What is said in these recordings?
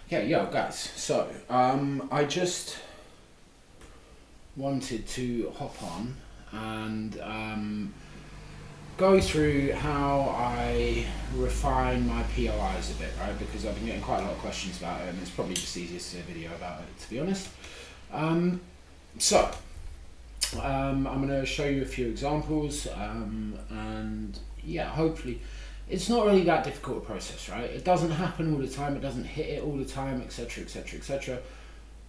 Okay, yo guys, so I just wanted to hop on and go through how I refine my POIs a bit, right? Because I've been getting quite a lot of questions about it and it's probably just easiest to do a video about it, to be honest. Um, so, I'm going to show you a few examples and yeah, hopefully it's not really that difficult a process, right? It doesn't happen all the time, it doesn't hit it all the time, etc, etc, etc.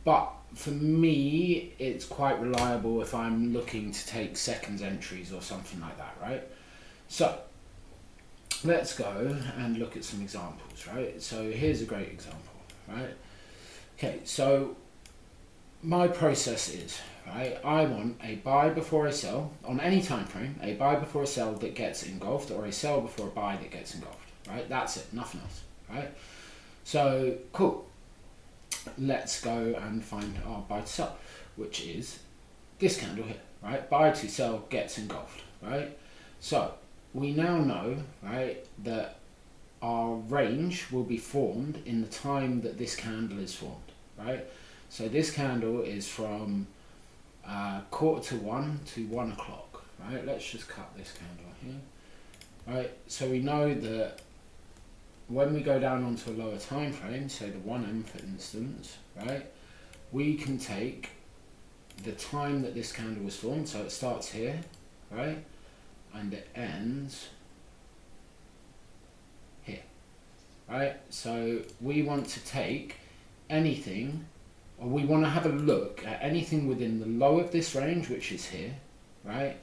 But for me, it's quite reliable if I'm looking to take seconds entries or something like that, right? So let's go and look at some examples, right? So here's a great example, right? Okay, so my process is, right, I want a buy before a sell on any time frame, a buy before a sell that gets engulfed, or a sell before a buy that gets engulfed, right? That's it, nothing else, right? So cool. Let's go and find our buy to sell, which is this candle here, right? Buy to sell gets engulfed, right? So we now know, right, that our range will be formed in the time that this candle is formed, right? So this candle is from 1:45 to 1 o'clock, right? Let's just cut this candle here, right? So we know that when we go down onto a lower time frame, say the 1M for instance, right, we can take the time that this candle was formed, so it starts here, right, and it ends here, right? So we want to take anything, or we want to have a look at anything within the low of this range, which is here, right,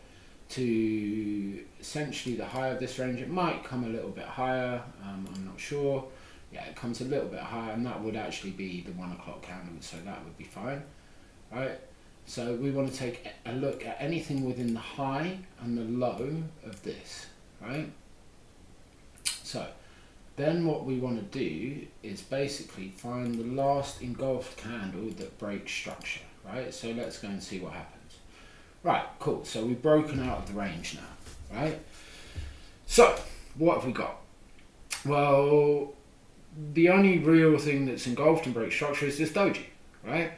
to essentially the high of this range. It might come a little bit higher, I'm not sure. Yeah, it comes a little bit higher, and that would actually be the 1 o'clock candle, so that would be fine, right? So we want to take a look at anything within the high and the low of this, right? So then what we want to do is basically find the last engulfed candle that breaks structure, right? So let's go and see what happens. Right, cool. So we've broken out of the range now, right? So what have we got? Well, the only real thing that's engulfed and breaks structure is this doji, right?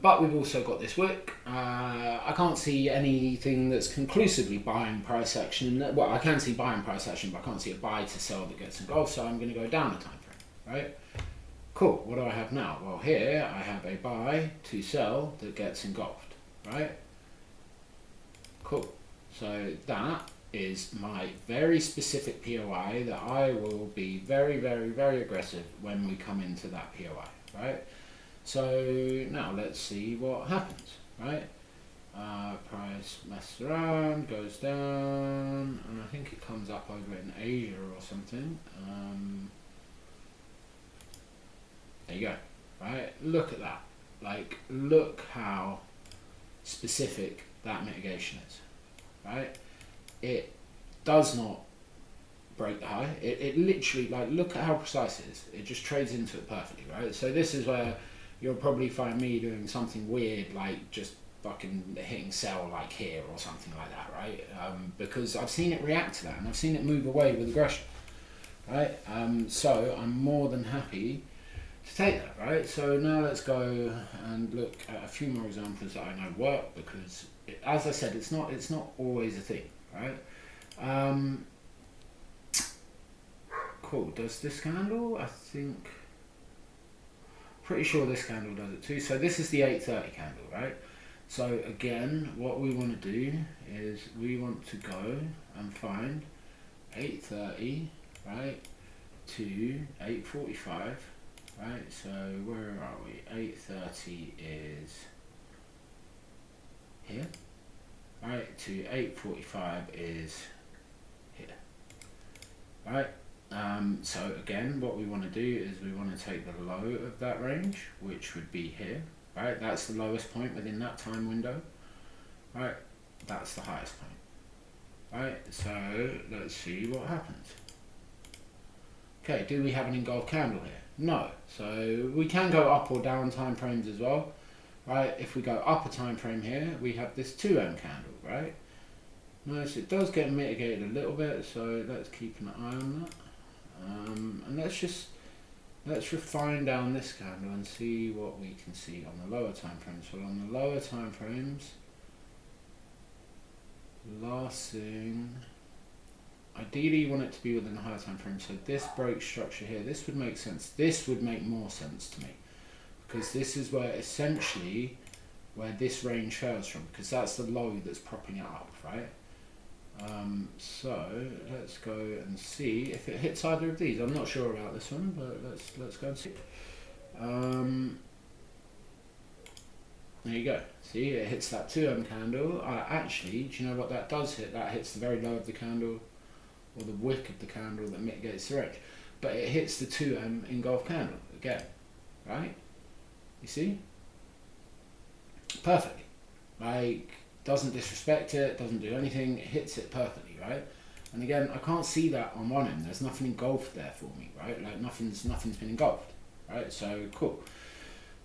But we've also got this wick. I can't see anything that's conclusively buying price action. Well, I can see buying price action, but I can't see a buy to sell that gets engulfed, so I'm going to go down a time frame, right? Cool, what do I have now? Well, here I have a buy to sell that gets engulfed, right? Cool, so that is my very specific POI that I will be very, very, very aggressive when we come into that POI, right? So now let's see what happens, right? Price messes around, goes down, and I think it comes up over in Asia or something. There you go, right? Look at that. Like, look how specific that mitigation is, right? It does not break the high. It literally, like, look at how precise it is. It just trades into it perfectly, right? So this is where you'll probably find me doing something weird, like just fucking hitting sell like here or something like that, right? Because I've seen it react to that and I've seen it move away with aggression, right? So I'm more than happy to take that, right? So now let's go and look at a few more examples that I know work, because as I said, it's not always a thing, right? Cool. Does this candle? I think. Pretty sure this candle does it too. So this is the 8:30 candle, right? So again, what we want to do is we want to go and find 8:30, right, to 8:45, right? So where are we? 8:30 is here, right? To 8:45 is here, right? So again, what we want to do is we want to take the low of that range, which would be here, right? That's the lowest point within that time window, right? That's the highest point, right? So let's see what happens. Okay, do we have an engulfed candle here? No. So we can go up or down time frames as well, right? If we go up a time frame here, we have this 2M candle, right? Notice it does get mitigated a little bit, so let's keep an eye on that. And let's just let's refine down this candle and see what we can see on the lower time frames. Well, on the lower time frames, last thing, ideally you want it to be within the higher time frame. So this break structure here, this would make sense. This would make more sense to me, because this is where essentially where this range fails from, because that's the low that's propping it up, right? So let's go and see if it hits either of these. I'm not sure about this one, but let's go and see. There you go. See, it hits that 2M candle. Actually, do you know what that does hit? That hits the very low of the candle, or the wick of the candle that mitigates the range. But it hits the 2M engulf candle again, right? You see? Perfectly. Like, doesn't disrespect it, doesn't do anything, it hits it perfectly, right? And again, I can't see that on one end. There's nothing engulfed there for me, right? Like nothing's been engulfed, right? So cool.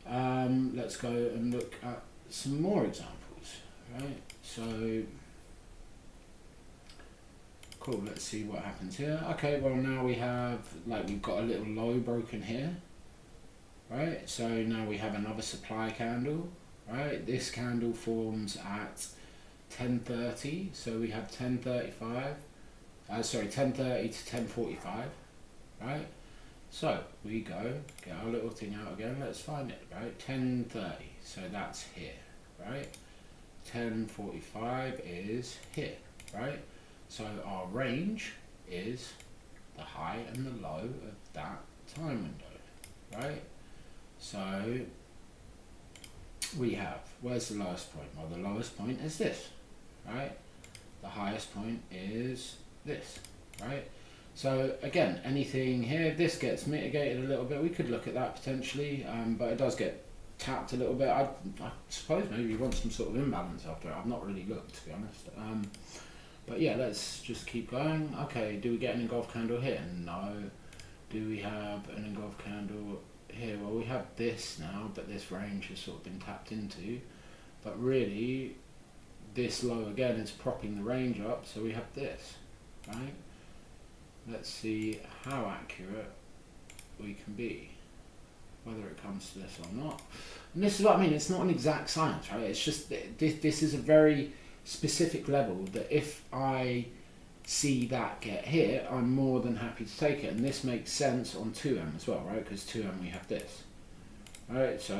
Let's go and look at some more examples, right? So cool. Let's see what happens here. Okay, well now we have, like, we've got a little low broken here, right? So now we have another supply candle. Right, this candle forms at 10:30, so we have 10:35. Sorry, 10:30 to 10:45. Right, so we go get our little thing out again. Let's find it. Right, 10:30. So that's here. Right, 10:45 is here. Right, so our range is the high and the low of that time window. Right, so we have, where's the lowest point? Well, the lowest point is this, right? The highest point is this, right? So again, anything here, this gets mitigated a little bit. We could look at that potentially, but it does get tapped a little bit. I suppose maybe you want some sort of imbalance after it. I've not really looked, to be honest. But yeah, let's just keep going. Okay, do we get an engulf candle here? No. Do we have an engulf candle here? Well, we have this now, but this range has sort of been tapped into. But really, this low again is propping the range up, so we have this, right? Let's see how accurate we can be, whether it comes to this or not. And this is what I mean, it's not an exact science, right? It's just, this is a very specific level that if I see that get hit, I'm more than happy to take it. And this makes sense on 2M as well, right? Because 2M we have this. Alright, so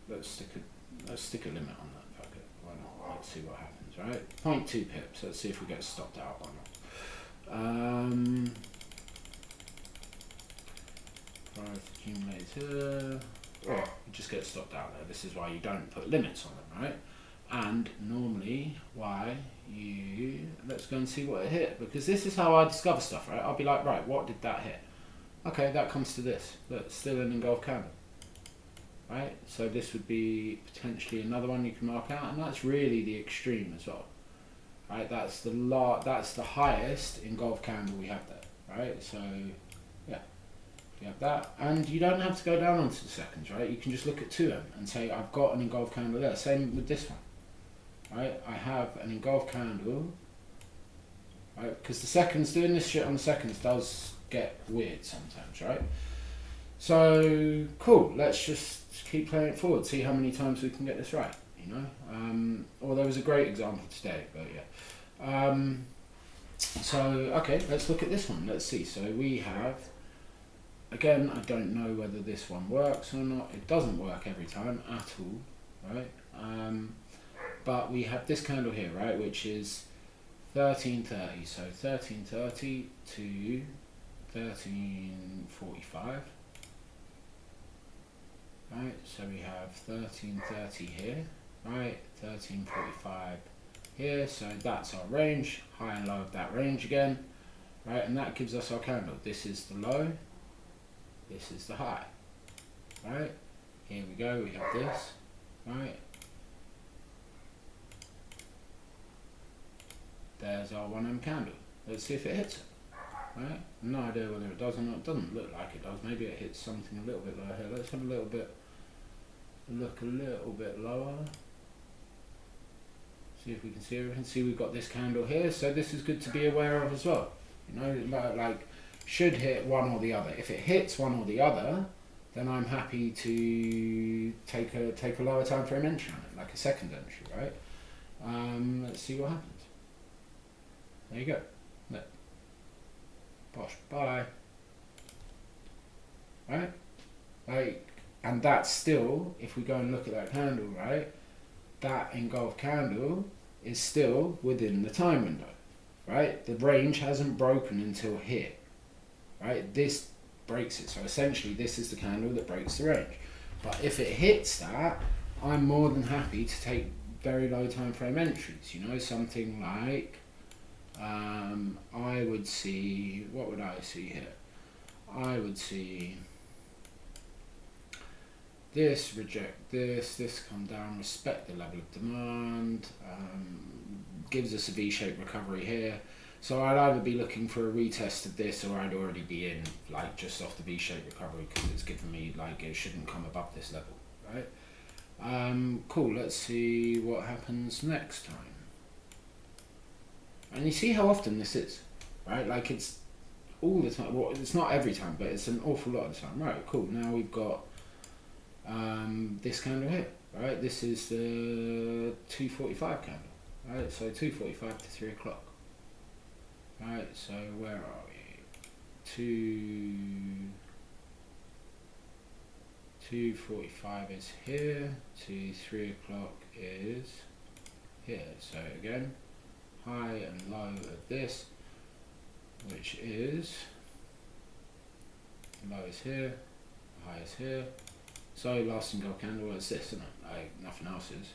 let's stick a limit on that. Fuck it. Why not? Let's see what happens, right? 0.2 pips. Let's see if we get stopped out or not. Price accumulator. Oh, you just get stopped out there. This is why you don't put limits on them, right? And normally why you, let's go and see what it hit, because this is how I discover stuff, right? I'll be like, right, what did that hit? Okay, that comes to this. Look, still an engulf candle, right? So this would be potentially another one you can mark out, and that's really the extreme as well, right? That's the highest engulf candle we have there, right? So yeah, you have that, and you don't have to go down onto the seconds, right? You can just look at 2M and say, I've got an engulf candle there. Same with this one. Right, I have an engulf candle, right? Because the seconds, doing this shit on the seconds does get weird sometimes, right? So cool. Let's just keep playing it forward. See how many times we can get this right. You know. Or there was a great example today, but yeah. So okay, let's look at this one. Let's see. So we have. Again, I don't know whether this one works or not. It doesn't work every time at all, right? But we have this candle here, right, which is 13:30. So 13:30 to 13:45. Right, so we have 13:30 here, right, 13:45 here. So that's our range, high and low of that range again, right, and that gives us our candle. This is the low, this is the high, right? Here we go, we have this, right? There's our 1M candle. Let's see if it hits it, right? No idea whether it does or not. It doesn't look like it does. Maybe it hits something a little bit lower here. Let's have a little bit, look a little bit lower. See if we can see everything. See, we've got this candle here, so this is good to be aware of as well. You know, like should hit one or the other. If it hits one or the other, then I'm happy to take a lower time frame entry on it, like a second entry, right? Let's see what happens. There you go. Look. Bosh, bye. Right? Like, and that's still, if we go and look at that candle, right? That engulfed candle is still within the time window, right? The range hasn't broken until here, right? This breaks it. So essentially this is the candle that breaks the range. But if it hits that, I'm more than happy to take very low time frame entries, you know, something like, I would see, what would I see here? I would see this, reject this come down, respect the level of demand, gives us a V-shaped recovery here. So I'd either be looking for a retest of this, or I'd already be in, like, just off the V-shaped recovery, because it's given me, like, it shouldn't come above this level, right? Cool, let's see what happens next time. And you see how often this is, right? Like, it's all the time. Well, it's not every time, but it's an awful lot of the time. Right, cool. Now we've got this candle here, right? This is the 245 candle, right? So 245 to 3 o'clock. Right, so where are we? 245 is here, 3 o'clock is here. So again, high and low of this, which is, low is here, high is here. So last engulfed candle is this, isn't it? Like, nothing else is.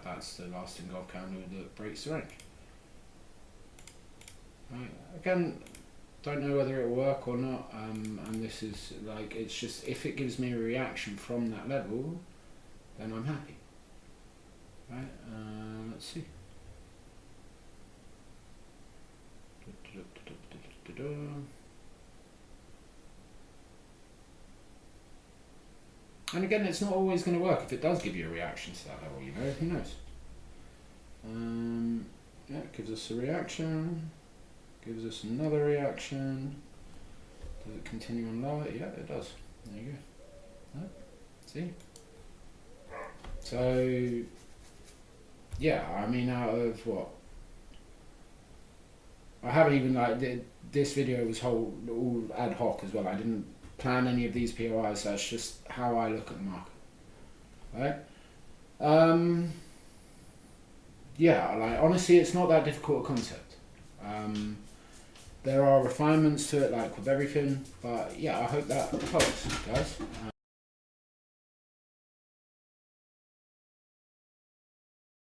That's the last engulfed candle that breaks the range. Right. Again, don't know whether it will work or not, and this is like, it's just, if it gives me a reaction from that level, then I'm happy. Right, let's see. And again, it's not always going to work. If it does give you a reaction to that level, you know, who knows? Yeah, it gives us a reaction. Gives us another reaction. Does it continue on lower? Yeah, it does. There you go. Right. See? So, yeah, I mean, out of what? I haven't even, like, this video was all ad hoc as well. I didn't plan any of these POIs. That's just how I look at the market. Right? Yeah, like, honestly, it's not that difficult a concept. There are refinements to it, like with everything, but yeah, I hope that helps, guys.